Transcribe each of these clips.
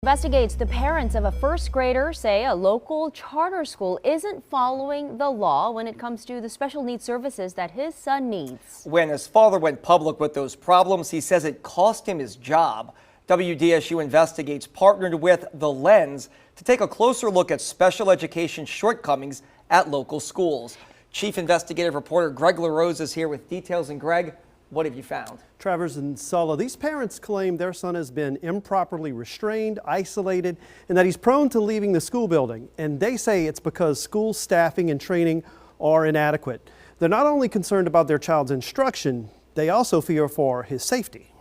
Investigates the parents of a first grader say a local charter school isn't following the law when it comes to the special needs services that his son needs. When his father went public with those problems, he says it cost him his job. WDSU Investigates partnered with The Lens to take a closer look at special education shortcomings at local schools. Chief investigative reporter Greg LaRose is here with details. And Greg, what have you found? Travers and Sulla, these parents claim their son has been improperly restrained, isolated, and that he's prone to leaving the school building. And they say it's because school staffing and training are inadequate. They're not only concerned about their child's instruction, they also fear for his safety.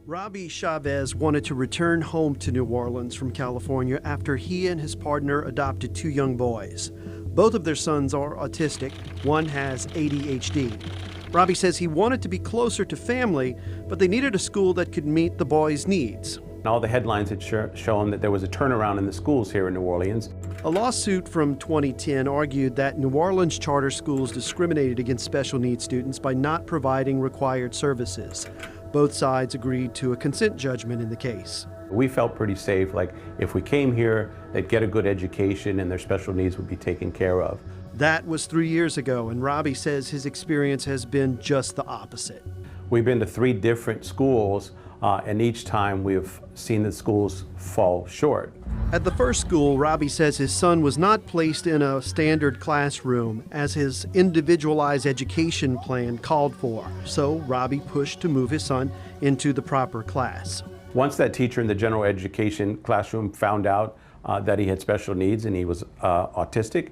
Robbie Chavez wanted to return home to New Orleans from California after he and his partner adopted two young boys. Both of their sons are autistic. One has ADHD. Robbie says he wanted to be closer to family, but they needed a school that could meet the boys' needs. All the headlines had shown that there was a turnaround in the schools here in New Orleans. A lawsuit from 2010 argued that New Orleans charter schools discriminated against special needs students by not providing required services. Both sides agreed to a consent judgment in the case. We felt pretty safe, like if we came here, they'd get a good education and their special needs would be taken care of. That was 3 years ago, and Robbie says his experience has been just the opposite. We've been to 3 different schools, and each time we've seen the schools fall short. At the first school, Robbie says his son was not placed in a standard classroom as his individualized education plan called for. So Robbie pushed to move his son into the proper class. Once that teacher in the general education classroom found out that he had special needs and he was autistic,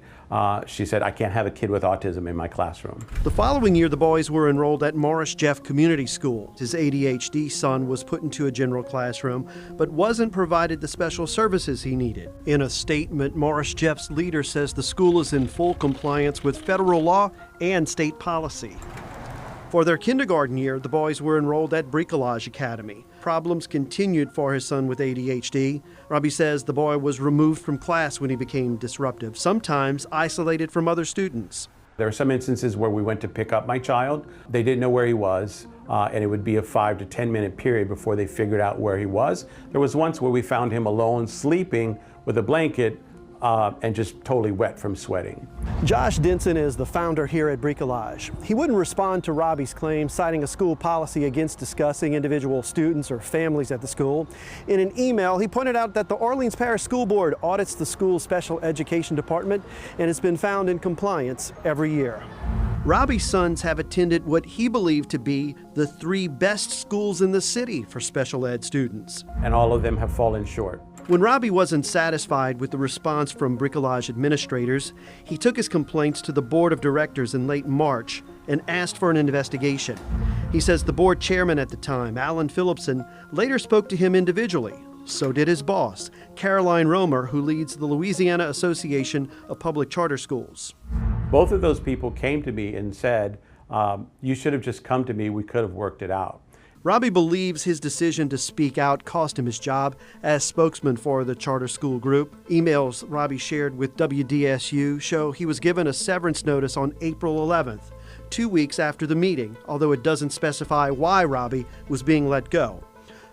she said, "I can't have a kid with autism in my classroom." The following year, the boys were enrolled at Morris Jeff Community School. His ADHD son was put into a general classroom, but wasn't provided the special services he needed. In a statement, Morris Jeff's leader says the school is in full compliance with federal law and state policy. For their kindergarten year, the boys were enrolled at Bricolage Academy. Problems continued for his son with ADHD. Robbie says the boy was removed from class when he became disruptive, sometimes isolated from other students. There are some instances where we went to pick up my child. They didn't know where he was, and it would be a 5 to 10 minute period before they figured out where he was. There was once where we found him alone, sleeping with a blanket, and just totally wet from sweating. Josh Denson is the founder here at Bricolage. He wouldn't respond to Robbie's claim, citing a school policy against discussing individual students or families at the school. In an email, he pointed out that the Orleans Parish School Board audits the school's special education department and has been found in compliance every year. Robbie's sons have attended what he believed to be the 3 best schools in the city for special ed students. And all of them have fallen short. When Robbie wasn't satisfied with the response from Bricolage administrators, he took his complaints to the board of directors in late March and asked for an investigation. He says the board chairman at the time, Alan Phillipson, later spoke to him individually. So did his boss, Caroline Romer, who leads the Louisiana Association of Public Charter Schools. Both of those people came to me and said, "You should have just come to me, we could have worked it out." Robbie believes his decision to speak out cost him his job as spokesman for the charter school group. Emails Robbie shared with WDSU show he was given a severance notice on April 11th, 2 weeks after the meeting, although it doesn't specify why Robbie was being let go.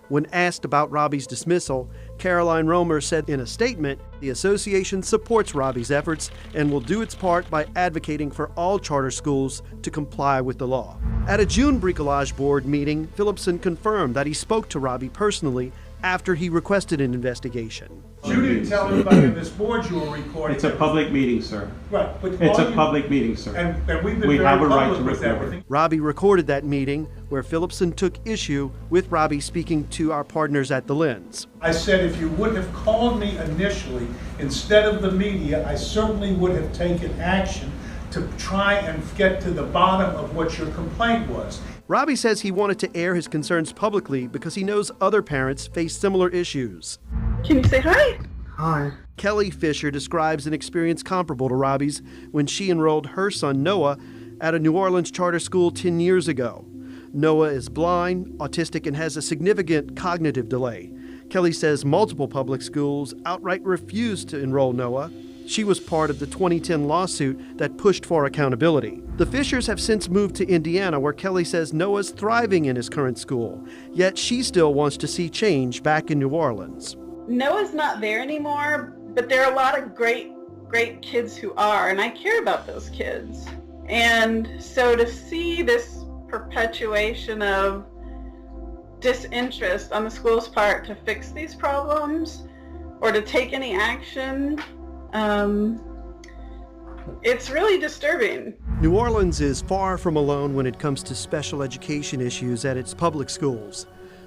When asked about Robbie's dismissal, Caroline Romer said in a statement, the association supports Robbie's efforts and will do its part by advocating for all charter schools to comply with the law. At a June Bricolage board meeting, Phillipson confirmed that he spoke to Robbie personally after he requested an investigation. You didn't tell anybody on this board you were recording. It's a public meeting, sir. Right, but It's a public meeting, sir. And we've been We very have a right public to with record. everything. Robbie recorded that meeting where Phillipson took issue with Robbie speaking to our partners at The Lens. I said if you wouldn't have called me initially, instead of the media, I certainly would have taken action to try and get to the bottom of what your complaint was. Robbie says he wanted to air his concerns publicly because he knows other parents face similar issues. Can you say hi? Hi. Kelly Fisher describes an experience comparable to Robbie's when she enrolled her son Noah at a New Orleans charter school 10 years ago. Noah is blind, autistic, and has a significant cognitive delay. Kelly says multiple public schools outright refused to enroll Noah. She was part of the 2010 lawsuit that pushed for accountability. The Fishers have since moved to Indiana, where Kelly says Noah's thriving in his current school, yet she still wants to see change back in New Orleans. Noah's not there anymore, but there are a lot of great kids who are, and I care about those kids. And so to see this perpetuation of disinterest on the school's part to fix these problems or to take any action, it's really disturbing. New Orleans is far from alone when it comes to special education issues at its public schools.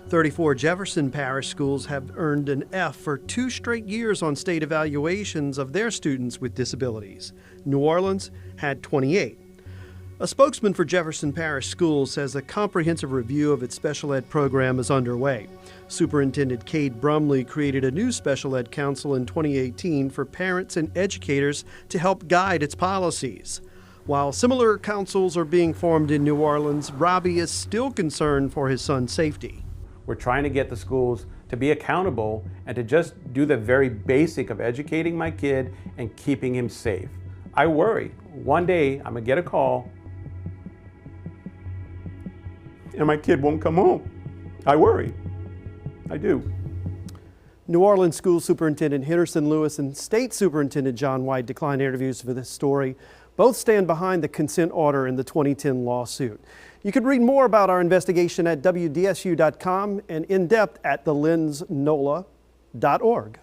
34 Jefferson Parish schools have earned an F for 2 straight years on state evaluations of their students with disabilities. New Orleans had 28. A spokesman for Jefferson Parish Schools says a comprehensive review of its special ed program is underway. Superintendent Cade Brumley created a new special ed council in 2018 for parents and educators to help guide its policies. While similar councils are being formed in New Orleans, Robbie is still concerned for his son's safety. We're trying to get the schools to be accountable and to just do the very basic of educating my kid and keeping him safe. I worry one day I'm gonna get a call and my kid won't come home. I worry. I do. New Orleans School Superintendent Henderson Lewis and State Superintendent John White declined interviews for this story. Both stand behind the consent order in the 2010 lawsuit. You can read more about our investigation at WDSU.com and in depth at thelensnola.org.